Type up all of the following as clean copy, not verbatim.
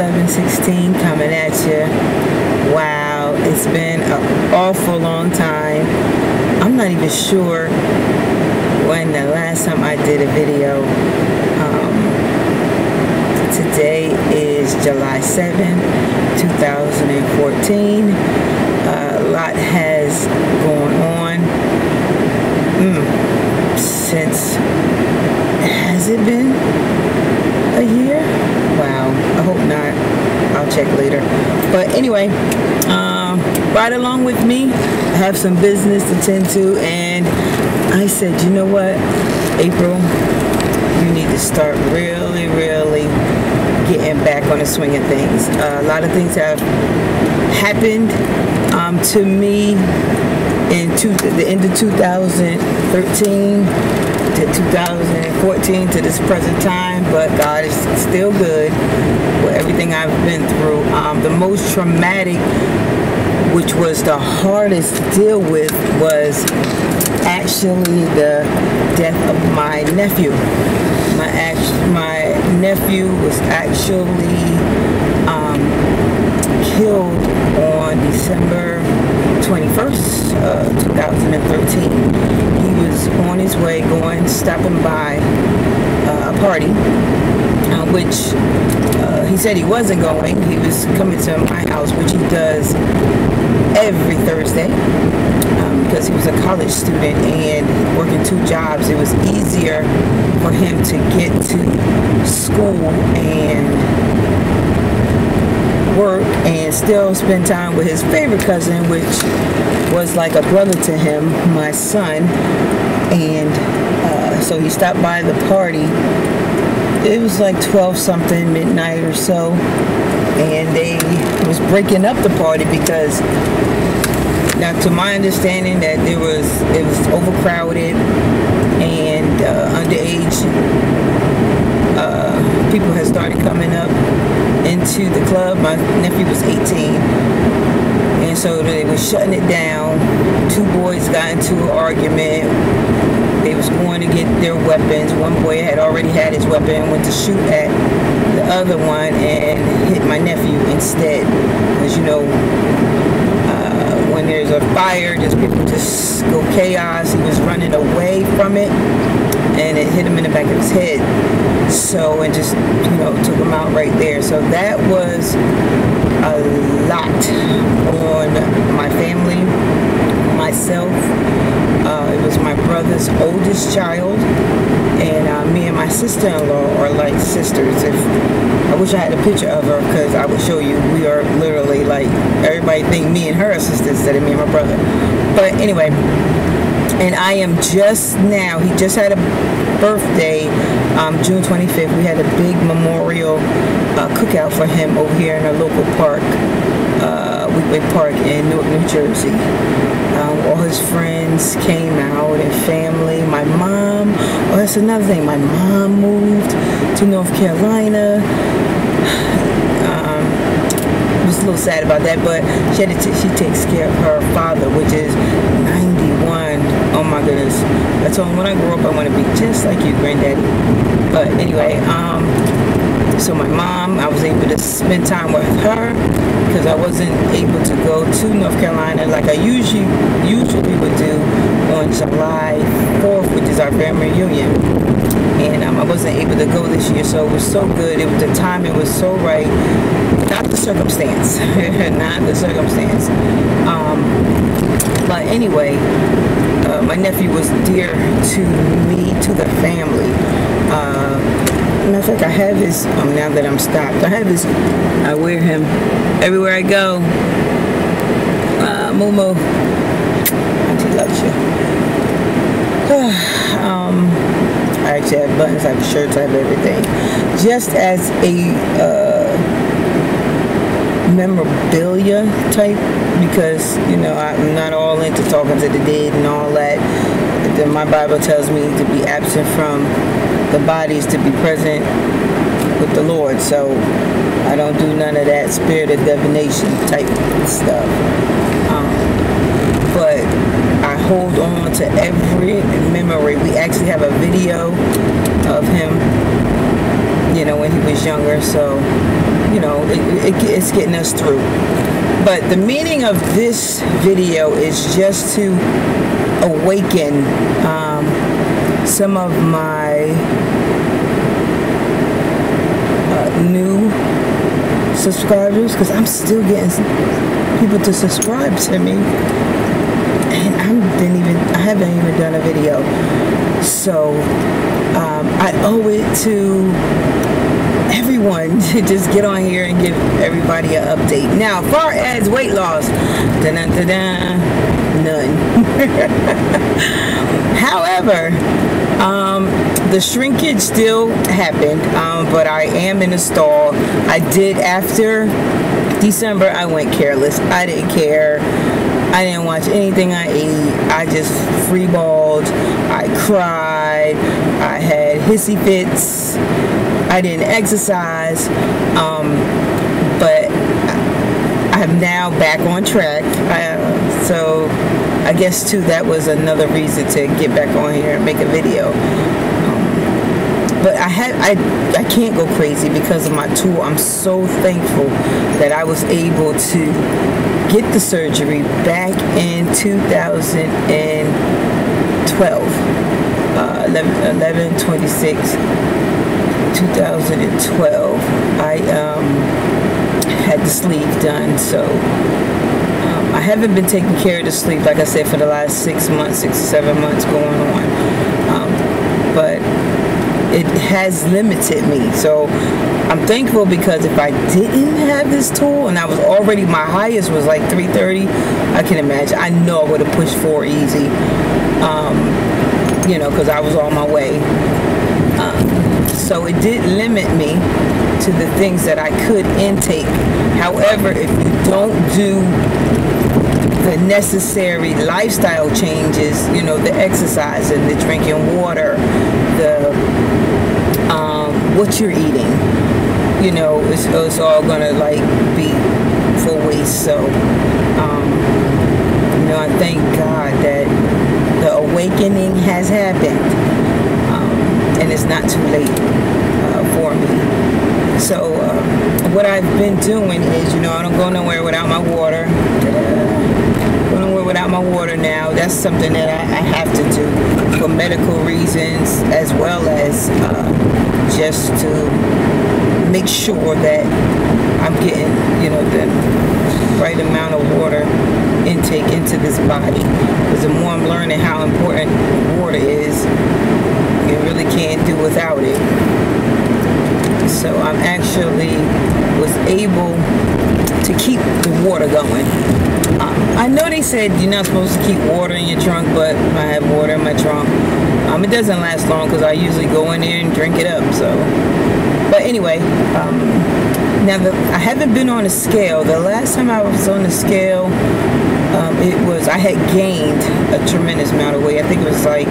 11/16 coming at you. Wow, it's been an awful long time. I'm not even sure when the last time I did a video. Today is July 7, 2014. A lot has gone on since, has it been a year? Wow, I hope not. I'll check later. But anyway, ride along with me. I have some business to tend to, and I said, you know what, April, you need to start really getting back on the swing of things. A lot of things have happened to me in the end of 2013 to 2014 to this present time, but God is still good with everything I've been through. The most traumatic, which was the hardest to deal with, was actually the death of my nephew. My nephew was actually killed on December 21st, 2013. He was on his way stopping by a party, which he said he wasn't going. He was coming to my house, which he does every Thursday, because he was a college student and working 2 jobs. It was easier for him to get to school and work and still spend time with his favorite cousin, which was like a brother to him, my son. And so he stopped by the party. It was like 12 something, midnight or so, and they was breaking up the party because, now to my understanding, that it was overcrowded and underage people had started coming up into the club. My nephew was 18, and so they were shutting it down. 2 boys got into an argument. They was going to get their weapons. One boy had already had his weapon, went to shoot at the other one and hit my nephew instead. Because, you know, when there's a fire, just people just go chaos. He was running away from it, and it hit him in the back of his head. So, and just, you know, took him out right there. So that was a lot on my family, myself. It was my brother's oldest child, and me and my sister-in-law are like sisters. I wish I had a picture of her, because I would show you. We are literally like, everybody think me and her are sisters instead of me and my brother. But anyway, and I am just now, he just had a birthday, June 25th. We had a big memorial cookout for him over here in a local park, Weekway Park in Newark, New Jersey. All his friends came out and family. My mom, that's another thing. My mom moved to North Carolina. I was a little sad about that, but she takes care of her father, which is 91. Oh my goodness. I told him when I grow up, I want to be just like you, granddaddy. But anyway, so my mom, I was able to spend time with her, because I wasn't able to go to North Carolina like I usually would do on July 4th, which is our family reunion. And I wasn't able to go this year, so it was so good. The timing was so right. Not the circumstance. Not the circumstance. But anyway, my nephew was dear to me, to the family. Matter of fact, I have his, now that I'm stopped, I wear him everywhere I go. Momo, Auntie loves you. I actually have buttons, I have shirts, I have everything. Just as a memorabilia type, because, you know, I'm not all into talking to the dead and all that. My Bible tells me to be absent from the bodies, to be present with the Lord. So I don't do none of that spirit of divination type stuff. But I hold on to every memory. We actually have a video of him. you know, when he was younger. So, you know, it's getting us through. But the meaning of this video is just to awaken some of my new subscribers, because I'm still getting people to subscribe to me, and I haven't even done a video. So I owe it to everyone to just get on here and give everybody an update. Now, as far as weight loss, none. However, the shrinkage still happened, but I am in a stall. I did, after December, I went careless. I didn't care. I didn't watch anything I ate. I just freeballed. I cried. I had hissy fits. I didn't exercise. But I'm now back on track. So I guess too, that was another reason to get back on here and make a video. But I can't go crazy because of my tool. I'm so thankful that I was able to get the surgery back in 2012, 11/26/2012. I had the sleeve done, so I haven't been taking care of the sleeve, like I said, for the last 6 months, 6 to 7 months going on. But it has limited me. So I'm thankful, because if I didn't have this tool and I was already, my highest was like 330, I can imagine, I know I would have pushed 4 easy, you know, because I was on my way. So it did limit me to the things that I could intake. However, if you don't do the necessary lifestyle changes, you know, the exercise and the drinking water, the what you're eating, you know, it's all gonna like be for waste. So you know, I thank God that the awakening has happened, and it's not too late for me. So what I've been doing is, you know, I don't go nowhere without my water. Without my water now. That's something that I have to do for medical reasons, as well as just to make sure that I'm getting, you know, the right amount of water intake into this body. Because the more I'm learning how important water is, you really can't do without it. So I'm actually was able to keep the water going. I know they said you're not supposed to keep water in your trunk, but I have water in my trunk. It doesn't last long because I usually go in there and drink it up. So, but anyway, now I haven't been on a scale. The last time I was on the scale, I had gained a tremendous amount of weight. I think it was like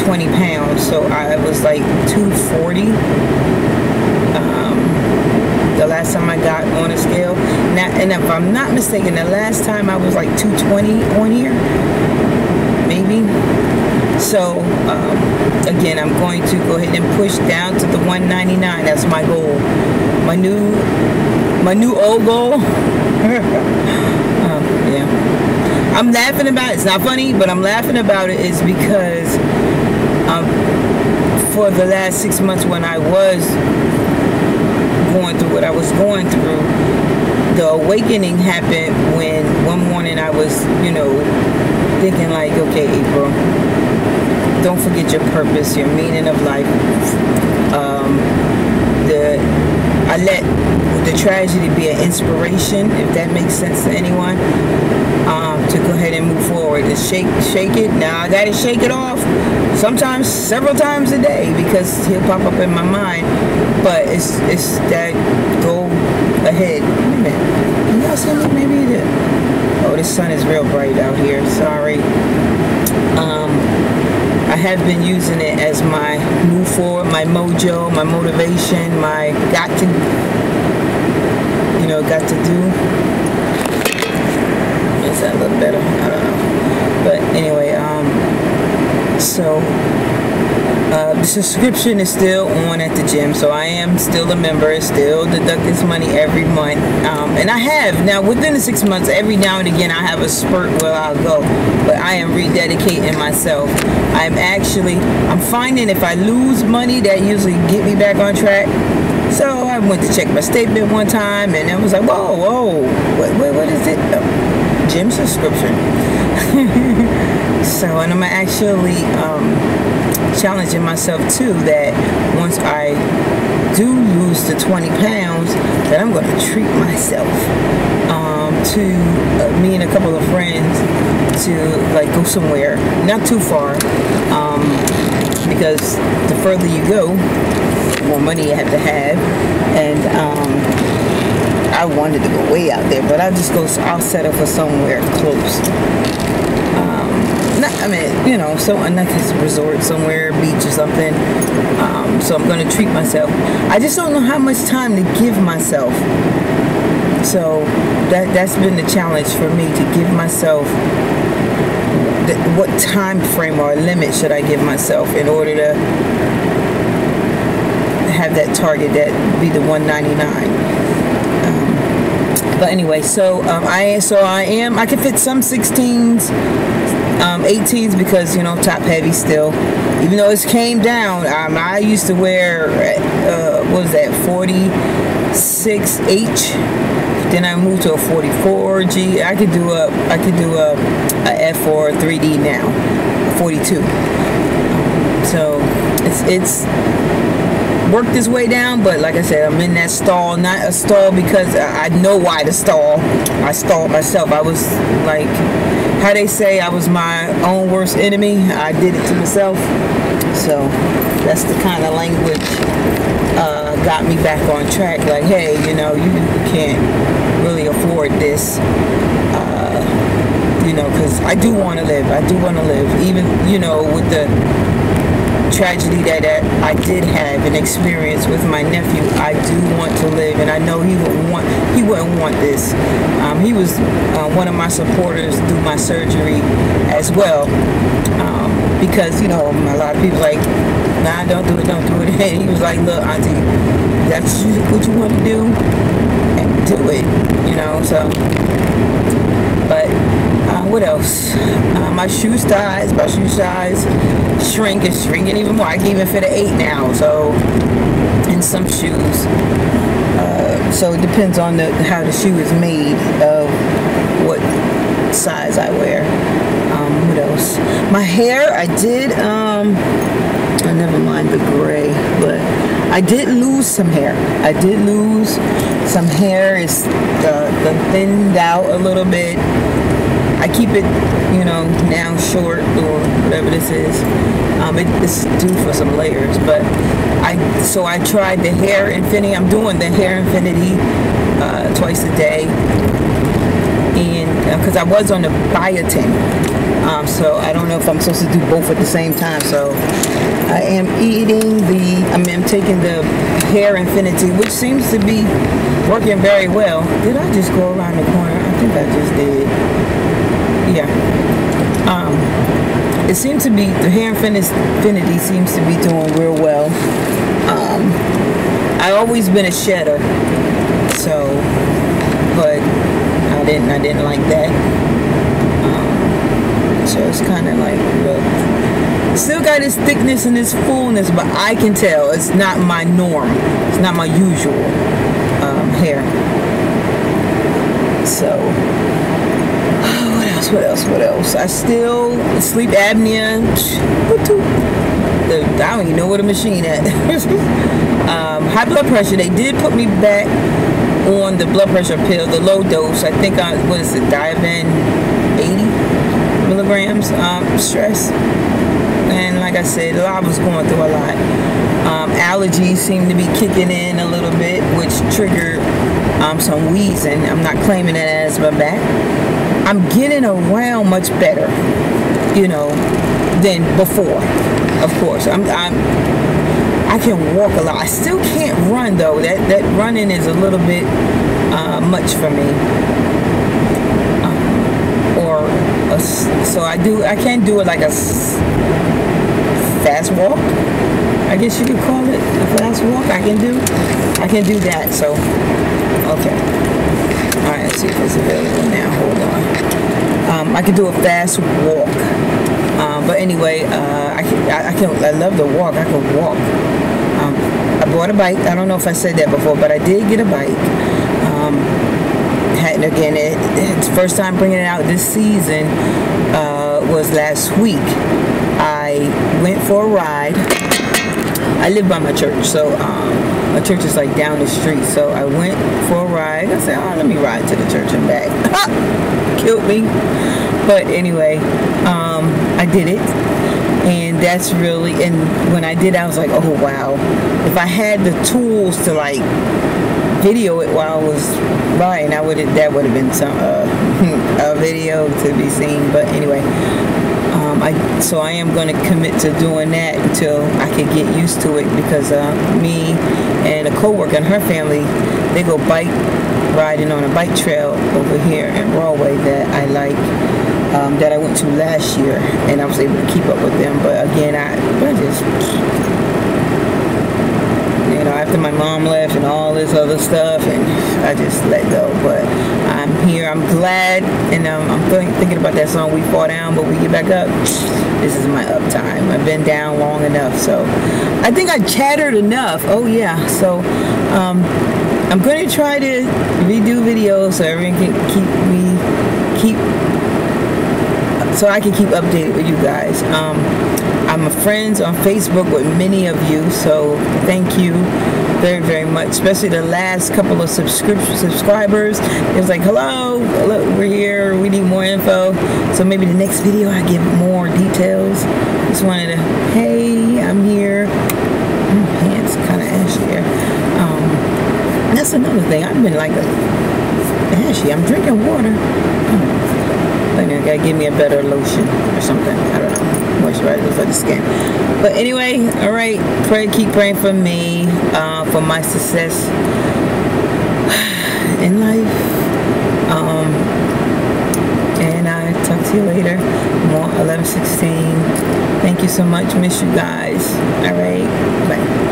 20 pounds. So I was like 240. The last time I got on a scale. Now, and if I'm not mistaken, the last time I was like 220 on here, maybe. So again, I'm going to go ahead and push down to the 199. That's my goal. My new old goal. Yeah. I'm laughing about it. It's not funny, but I'm laughing about it is because for the last 6 months when I was going through what I was going through, the awakening happened when one morning I was, you know, thinking like, okay, April, don't forget your purpose, your meaning of life. I let the tragedy be an inspiration, if that makes sense to anyone, to go ahead and move forward and shake it. Now I gotta shake it off sometimes, several times a day, because he'll pop up in my mind. But it's that go ahead. Wait a minute. Can y'all see me? Maybe it is. Oh, the sun is real bright out here. Sorry. I have been using it as my move forward, my mojo, my motivation, my got to do. Is that a little better? I don't know. But anyway, so The subscription is still on at the gym, so I am still a member. Still deduct this money every month, and I have now within the 6 months. Every now and again, I have a spurt where I'll go, but I am rededicating myself. I'm finding if I lose money, that usually get me back on track. So I went to check my statement one time, and I was like, whoa, what is it? Oh, gym subscription. So, and I'm actually challenging myself too, that once I do lose the 20 pounds, that I'm going to treat myself to me and a couple of friends to like go somewhere not too far, because the further you go, the more money you have to have. And I wanted to go way out there, but I'll settle for somewhere close. So like a resort somewhere, beach or something. So I'm going to treat myself. I just don't know how much time to give myself. So that's been the challenge for me, to give myself what time frame or limit should I give myself in order to have that target that be the 199. But anyway, so I can fit some 16s, 18s, because top heavy still, even though it's came down. I used to wear what was that, 46H, then I moved to a 44G. I could do a F or a 3D now, a 42. So it's worked its way down, but like I said, I'm in that stall. Not a stall because I know why to stall. I stalled myself. I was like, how they say, I was my own worst enemy. I did it to myself. So that's the kind of language got me back on track. Like, hey, you can't really afford this. Because I do want to live. Even, with the tragedy that I did have an experience with my nephew. I do want to live, and I know he wouldn't want this. He was one of my supporters through my surgery as well, because a lot of people like, nah, don't do it, and he was like, look, auntie, that's what you want to do, and do it, so. But what else? My shoe size is shrinking even more. I can even fit an 8 now, so in some shoes. So it depends on how the shoe is made, of what size I wear. What else? My hair, I did. Never mind the gray, but I did lose some hair. It's thinned out a little bit. I keep it, now short or whatever this is. It's due for some layers, but I tried the hair infinity. I'm doing the hair infinity twice a day, and because I was on the biotin. So I don't know if I'm supposed to do both at the same time. So I am I'm taking the hair infinity, which seems to be working very well. Did I just go around the corner? I think I just did. Yeah. It seems to be, the hair infinity seems to be doing real well. I've always been a shedder, so, but I didn't like that. So it's kind of like, look, still got this thickness and this fullness, but I can tell it's not my norm. It's not my usual hair. So what else? I still sleep apnea. I don't even know what a machine at. High blood pressure. They did put me back on the blood pressure pill, the low dose. I think what is it, Diaben 80 milligrams stress. And like I said, I was going through a lot. Allergies seem to be kicking in a little bit, which triggered some wheezing. I'm not claiming it as my back. I'm getting around much better, than before. Of course, I can walk a lot. I still can't run though. That running is a little bit much for me. So I can't do it like a fast walk. I guess you could call it a fast walk. I can do that. So, okay. All right, let's see if it's available now. Hold on. I can do a fast walk. But anyway, I love to walk. I can walk. I bought a bike. I don't know if I said that before, but I did get a bike. Again, it's first time bringing it out this season. Was last week. I went for a ride. I live by my church, so my church is like down the street. So I went for a ride. I said, oh, let me ride to the church and back. Killed me. But anyway, I did it. And that's really, and when I did, I was like, oh wow. If I had the tools to like video it while I was riding, that would have been some a video to be seen. But anyway, so I am going to commit to doing that until I can get used to it, because me and a coworker and her family, they go bike riding on a bike trail over here in Broadway that I like, that I went to last year, and I was able to keep up with them. But again, I just, you know, after my mom left and all this other stuff, and I just let go. But I'm here. I'm glad, and I'm thinking about that song, We Fall Down But We Get Back Up. This is my up time. I've been down long enough, so I think I chattered enough. Oh yeah, so I'm going to try to redo videos so everyone can so I can keep updated with you guys. I'm friends on Facebook with many of you, so thank you very, very much. Especially the last couple of subscribers. It was like, hello, look, we're here, we need more info. So maybe the next video I give more details. Just wanted to, hey, I'm here. My hands kind of ashy here. That's another thing. I've been like ashy. I'm drinking water. I gotta give me a better lotion or something. I don't know. Moisturizer for the skin. But anyway, all right. Keep praying for me, for my success in life. And I'll talk to you later. More 11:16. Thank you so much. Miss you guys. All right. Bye.